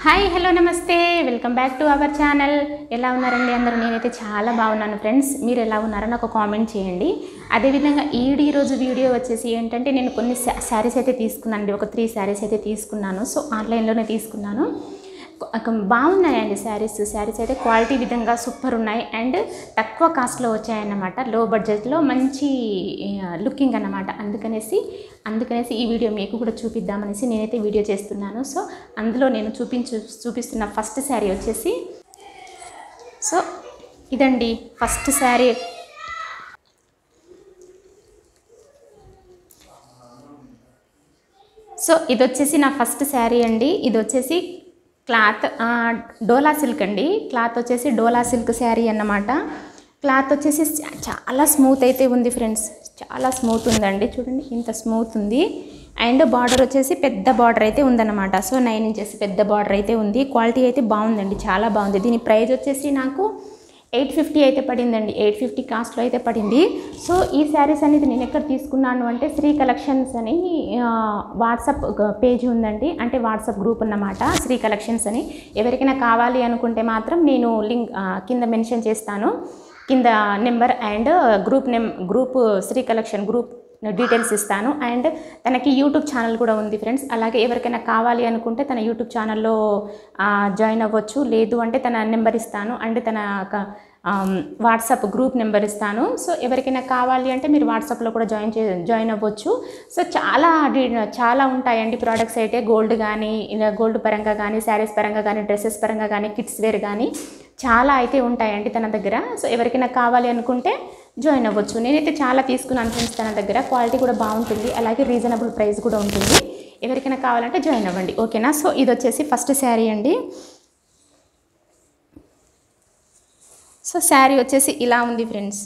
Hi hello నమస్తే welcome back to our channel. ఎలా ఉన్నారండి అందరూ? నేనైతే చాలా బాగున్నాను ఫ్రెండ్స్. మీరు ఎలా ఉన్నారో నాకు కామెంట్ చేయండి. అదేవిధంగా ఈరోజు వీడియో వచ్చేసి ఏంటంటే నేను కొన్ని శారీస్ అయితే తీసుకున్నానండి. ఒక 3 శారీస్ అయితే తీసుకున్నాను. సో ఆన్లైన్లోనే తీసుకున్నాను. బాగున్నాయండి శారీస్ అయితే క్వాలిటీ విధంగా సూపర్ ఉన్నాయి అండ్ తక్కువ కాస్ట్లో వచ్చాయన్నమాట. లో బడ్జెట్లో మంచి లుకింగ్ అన్నమాట. అందుకనేసి ఈ వీడియో మీకు కూడా చూపిద్దామనేసి నేనైతే వీడియో చేస్తున్నాను. సో అందులో నేను చూపిస్తున్న ఫస్ట్ శారీ వచ్చేసి సో ఇదండి ఫస్ట్ శారీ. సో ఇది వచ్చేసి నా ఫస్ట్ శారీ అండి. ఇది వచ్చేసి క్లాత్ డోలా సిల్క్ అండి. క్లాత్ వచ్చేసి డోలా సిల్క్ శారీ అన్నమాట. క్లాత్ వచ్చేసి చాలా స్మూత్ అయితే ఉంది ఫ్రెండ్స్. చాలా స్మూత్ ఉందండి. చూడండి ఇంత స్మూత్ ఉంది. అండ్ బార్డర్ వచ్చేసి పెద్ద బార్డర్ అయితే ఉందన్నమాట. సో 9 ఇంచెస్ పెద్ద బార్డర్ అయితే ఉంది. క్వాలిటీ అయితే బాగుందండి, చాలా బాగుంది. దీని ప్రైస్ వచ్చేసి నాకు 850 అయితే పడిందండి. 850 కాస్ట్లో అయితే పడింది. సో ఈ శారీస్ అనేది నేను ఎక్కడ తీసుకున్నాను అంటే శ్రీ కలెక్షన్స్ అని వాట్సాప్ పేజ్ ఉందండి. అంటే వాట్సాప్ గ్రూప్ అన్నమాట, శ్రీ కలెక్షన్స్ అని. ఎవరికైనా కావాలి అనుకుంటే మాత్రం నేను లింక్ కింద మెన్షన్ చేస్తాను, కింద number and group Shri collection group details ఇస్తాను. అండ్ తనకి యూట్యూబ్ ఛానల్ కూడా ఉంది ఫ్రెండ్స్. అలాగే ఎవరికైనా కావాలి అనుకుంటే తన యూట్యూబ్ ఛానల్లో జాయిన్ అవ్వచ్చు. లేదు అంటే తన నెంబర్ ఇస్తాను అండ్ తన వాట్సాప్ గ్రూప్ నెంబర్ ఇస్తాను. సో ఎవరికైనా కావాలి అంటే మీరు వాట్సాప్లో కూడా జాయిన్ అవ్వచ్చు. సో చాలా ఉంటాయండి ప్రోడక్ట్స్ అయితే. గోల్డ్ పరంగా కానీ, శారీస్ పరంగా కానీ, డ్రెస్సెస్ పరంగా కానీ, కిడ్స్ వేర్ కానీ చాలా అయితే ఉంటాయండి తన దగ్గర. సో ఎవరికైనా కావాలి అనుకుంటే జాయిన్ అవ్వచ్చు. నేనైతే చాలా తీసుకున్నాను ఫ్రెండ్స్ తన దగ్గర. క్వాలిటీ కూడా బాగుంటుంది, అలాగే రీజనబుల్ ప్రైస్ కూడా ఉంటుంది. ఎవరికైనా కావాలంటే జాయిన్ అవ్వండి, ఓకేనా? సో ఇది వచ్చేసి ఫస్ట్ శారీ అండి. సో శారీ వచ్చేసి ఇలా ఉంది ఫ్రెండ్స్.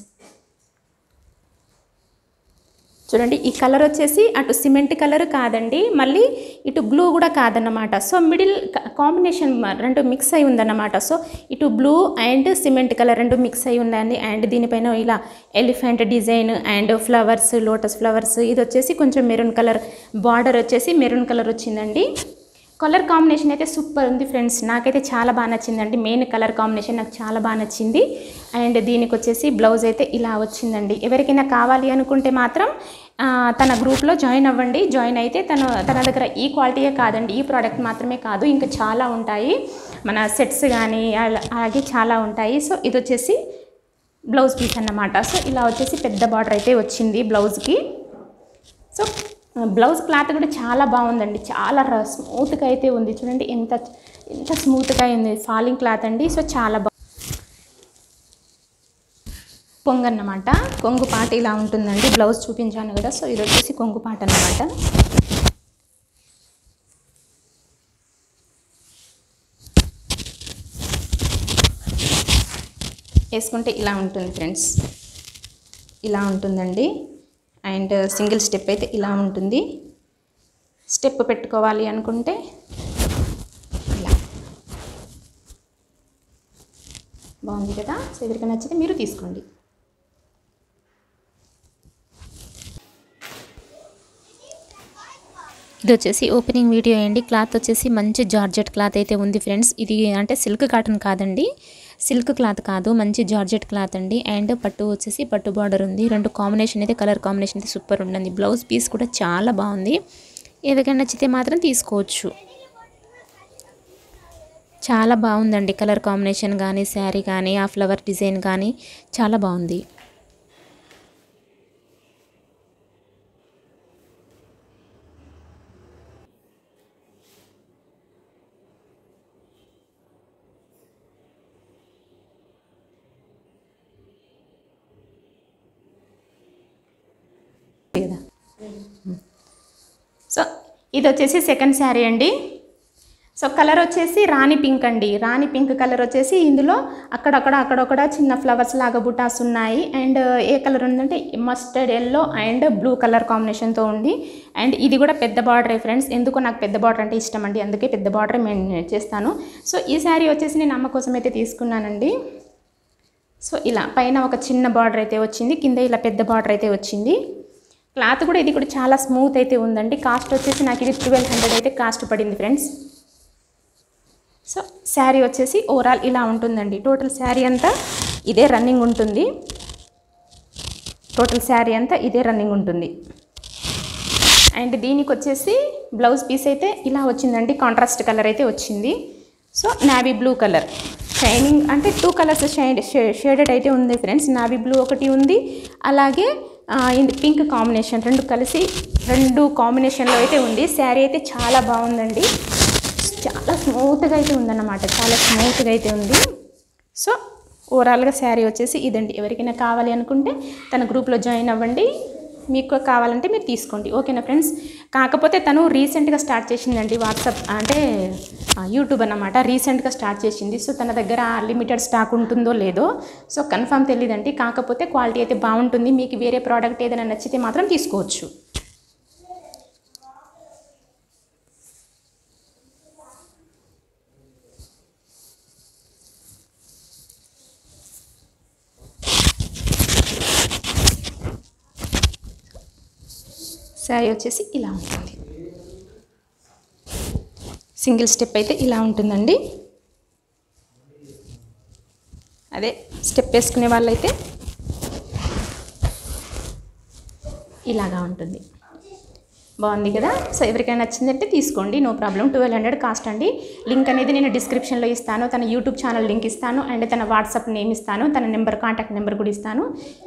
చూడండి ఈ కలర్ వచ్చేసి అటు సిమెంట్ కలర్ కాదండి, మళ్ళీ ఇటు బ్లూ కూడా కాదన్నమాట. సో మిడిల్ కాంబినేషన్ రెండు మిక్స్ అయి ఉందన్నమాట. సో ఇటు బ్లూ అండ్ సిమెంట్ కలర్ రెండు మిక్స్ అయి ఉందండి. అండ్ దీనిపైన ఇలా elephant design and flowers, lotus flowers. ఇది వచ్చేసి కొంచెం మెరూన్ కలర్, బార్డర్ వచ్చేసి మెరూన్ కలర్ వచ్చిందండి. కలర్ కాంబినేషన్ అయితే సూపర్ ఉంది ఫ్రెండ్స్. నాకైతే చాలా బాగా నచ్చిందండి. మెయిన్ కలర్ కాంబినేషన్ నాకు చాలా బాగా నచ్చింది. అండ్ దీనికి వచ్చేసి బ్లౌజ్ అయితే ఇలా వచ్చిందండి. ఎవరికైనా కావాలి అనుకుంటే మాత్రం తన గ్రూప్లో జాయిన్ అవ్వండి. జాయిన్ అయితే తన దగ్గర ఈ క్వాలిటీయే కాదండి, ఈ ప్రోడక్ట్ మాత్రమే కాదు, ఇంకా చాలా ఉంటాయి. మన సెట్స్ కానీ అలాగే చాలా ఉంటాయి. సో ఇది వచ్చేసి బ్లౌజ్ పీస్ అన్నమాట. సో ఇలా వచ్చేసి పెద్ద బార్డర్ అయితే వచ్చింది బ్లౌజ్కి. సో బ్లౌజ్ క్లాత్ కూడా చాలా బాగుందండి, చాలా స్మూత్గా అయితే ఉంది. చూడండి ఎంత స్మూత్గా ఉంది. ఫాలింగ్ క్లాత్ అండి. సో చాలా కొంగు అన్నమాట. కొంగు పాట ఇలా ఉంటుందండి. బ్లౌజ్ చూపించాను కదా. సో ఇది వచ్చేసి కొంగు పాట అన్నమాట. వేసుకుంటే ఇలా ఉంటుంది ఫ్రెండ్స్, ఇలా ఉంటుందండి. అండ్ సింగిల్ స్టెప్ అయితే ఇలా ఉంటుంది. స్టెప్ పెట్టుకోవాలి అనుకుంటే ఇలా బాగుంది కదా. సో ఎవరికైనా నచ్చితే మీరు తీసుకోండి. ఇది వచ్చేసి ఓపెనింగ్ వీడియో అండి. క్లాత్ వచ్చేసి మంచి జార్జెట్ క్లాత్ అయితే ఉంది ఫ్రెండ్స్. ఇది అంటే సిల్క్ కాటన్ కాదండి, సిల్క్ క్లాత్ కాదు, మంచి జార్జెట్ క్లాత్ అండి. అండ్ పట్టు వచ్చేసి పట్టు బార్డర్ ఉంది. రెండు కాంబినేషన్ అయితే కలర్ కాంబినేషన్ అయితే సూపర్ ఉండండి. బ్లౌజ్ పీస్ కూడా చాలా బాగుంది. ఎవరికైనా నచ్చితే మాత్రం తీసుకోవచ్చు. చాలా బాగుందండి కలర్ కాంబినేషన్ కానీ, శారీ కానీ, ఆ ఫ్లవర్ డిజైన్ కానీ చాలా బాగుంది. సో ఇది వచ్చేసి సెకండ్ శారీ అండి. సో కలర్ వచ్చేసి రాణి పింక్ అండి. రాణి పింక్ కలర్ వచ్చేసి ఇందులో అక్కడొక్కడ చిన్న ఫ్లవర్స్ లాగా బుటాస్ ఉన్నాయి. అండ్ ఏ కలర్ ఉందంటే mustard yellow and blue colour కాంబినేషన్తో ఉంది. అండ్ ఇది కూడా పెద్ద బార్డరే ఫ్రెండ్స్. ఎందుకో నాకు పెద్ద బార్డర్ అంటే ఇష్టం అండి, అందుకే పెద్ద బార్డర్ నేను చేస్తాను. సో ఈ శారీ వచ్చేసి నేను అమ్మ కోసం అయితే తీసుకున్నానండి. సో ఇలా పైన ఒక చిన్న బార్డర్ అయితే వచ్చింది, కింద ఇలా పెద్ద బార్డర్ అయితే వచ్చింది. క్లాత్ కూడా ఇది కూడా చాలా స్మూత్ అయితే ఉందండి. కాస్ట్ వచ్చేసి నాకు ఇది 1200 అయితే కాస్ట్ పడింది ఫ్రెండ్స్. సో శారీ వచ్చేసి ఓవరాల్ ఇలా ఉంటుందండి. టోటల్ శారీ అంతా ఇదే రన్నింగ్ ఉంటుంది. అండ్ దీనికి వచ్చేసి బ్లౌజ్ పీస్ అయితే ఇలా వచ్చిందండి. కాంట్రాస్ట్ కలర్ అయితే వచ్చింది. So navy blue colour shining అంటే 2 కలర్స్ షేడెడ్ అయితే ఉంది ఫ్రెండ్స్. నావీ బ్లూ ఒకటి ఉంది, అలాగే పింక్ కాంబినేషన్, 2 కలిసి 2 కాంబినేషన్లో అయితే ఉంది. శారీ అయితే చాలా బాగుందండి. చాలా స్మూత్గా అయితే ఉందన్నమాట, చాలా స్మూత్గా అయితే ఉంది. సో ఓవరాల్గా శారీ వచ్చేసి ఇదండి. ఎవరికైనా కావాలి అనుకుంటే తన గ్రూప్లో జాయిన్ అవ్వండి. మీకు కావాలంటే మీరు తీసుకోండి. ఓకేనా ఫ్రెండ్స్. కాకపోతే తను రీసెంట్గా స్టార్ట్ చేసిందండి వాట్సాప్ అంటే యూట్యూబ్ అన్నమాట. రీసెంట్గా స్టార్ట్ చేసింది. సో తన దగ్గర లిమిటెడ్ స్టాక్ ఉంటుందో లేదో సో కన్ఫర్మ్ తెలియదండి. కాకపోతే క్వాలిటీ అయితే బాగుంటుంది. మీకు వేరే ప్రోడక్ట్ ఏదైనా నచ్చితే మాత్రం తీసుకోవచ్చు. శారీ వచ్చేసి ఇలా ఉంటుంది. సింగిల్ స్టెప్ అయితే ఇలా ఉంటుందండి. అదే స్టెప్ వేసుకునే వాళ్ళైతే ఇలాగా ఉంటుంది. బాగుంది కదా. సో ఎవరికైనా నచ్చిందంటే తీసుకోండి, నో ప్రాబ్లం. 1200 కాస్ట్ అండి. లింక్ అనేది నేను డిస్క్రిప్షన్లో ఇస్తాను. తన యూట్యూబ్ ఛానల్ లింక్ ఇస్తాను అండ్ తన వాట్సాప్ నేమ్ ఇస్తాను. తన నెంబర్, కాంటాక్ట్ నెంబర్ కూడా ఇస్తాను.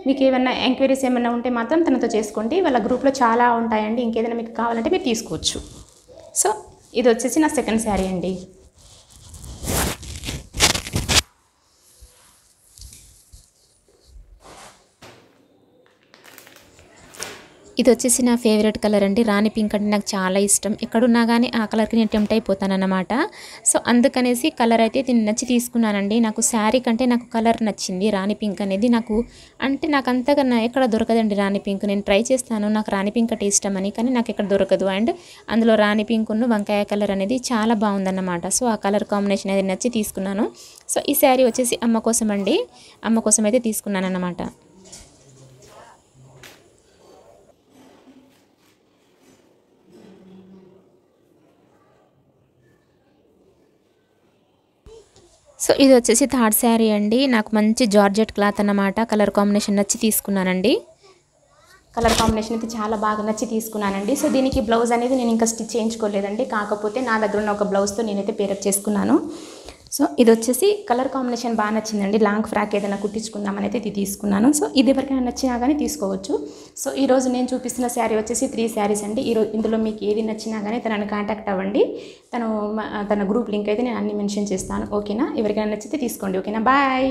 మీకు ఏమైనా ఎంక్వైరీస్ ఏమైనా ఉంటే మాత్రం తనతో చేసుకోండి. వాళ్ళ గ్రూప్లో చాలా ఉంటాయండి. ఇంకేదైనా మీకు కావాలంటే మీరు తీసుకోవచ్చు. సో ఇది వచ్చేసి నా సెకండ్ శారీ అండి. ఇది వచ్చేసి నా ఫేవరెట్ కలర్ అండి. రాణి పింక్ అంటే నాకు చాలా ఇష్టం. ఎక్కడున్నా కానీ ఆ కలర్కి నేను టెంప్ట్ అయిపోతాను అన్నమాట. సో అందుకనేసి కలర్ అయితే దీన్ని నచ్చి తీసుకున్నానండి. నాకు శారీ కంటే నాకు కలర్ నచ్చింది. రాణి పింక్ అనేది నాకు అంతగా ఎక్కడ దొరకదండి రాణి పింక్. నేను ట్రై చేస్తాను, నాకు రాణి పింక్ అంటే ఇష్టం అని, కానీ నాకు ఎక్కడ దొరకదు. అండ్ అందులో రాణి పింక్ ఉన్న వంకాయ కలర్ అనేది చాలా బాగుందన్నమాట. సో ఆ కలర్ కాంబినేషన్ అనేది నచ్చి తీసుకున్నాను. సో ఈ శారీ వచ్చేసి అమ్మ కోసం అండి. అమ్మ కోసం అయితే తీసుకున్నాను అన్నమాట. సో ఇది వచ్చేసి థర్డ్ శారీ అండి. నాకు మంచి జార్జెట్ క్లాత్ అన్నమాట. కలర్ కాంబినేషన్ నచ్చి తీసుకున్నానండి. కలర్ కాంబినేషన్ అయితే చాలా బాగా నచ్చి తీసుకున్నానండి. సో దీనికి బ్లౌజ్ అనేది నేను ఇంకా స్టిచ్ చేయించుకోలేదండి. కాకపోతే నా దగ్గర ఉన్న ఒక బ్లౌజ్తో నేనైతే పేరప్ చేసుకున్నాను. సో ఇది వచ్చేసి కలర్ కాంబినేషన్ బాగా నచ్చిందండి. లాంగ్ ఫ్రాక్ ఏదైనా కుట్టించుకుందామని అయితే ఇది తీసుకున్నాను. సో ఇది ఎవరికైనా నచ్చినా కానీ తీసుకోవచ్చు. సో ఈరోజు నేను చూపిస్తున్న శారీ వచ్చేసి 3 శారీస్ అండి. ఇందులో మీకు ఏది నచ్చినా కానీ తనని కాంటాక్ట్ అవ్వండి. తన గ్రూప్ లింక్ అయితే నేను అన్ని మెన్షన్ చేస్తాను. ఓకేనా. ఎవరికైనా నచ్చితే తీసుకోండి. ఓకేనా. బాయ్.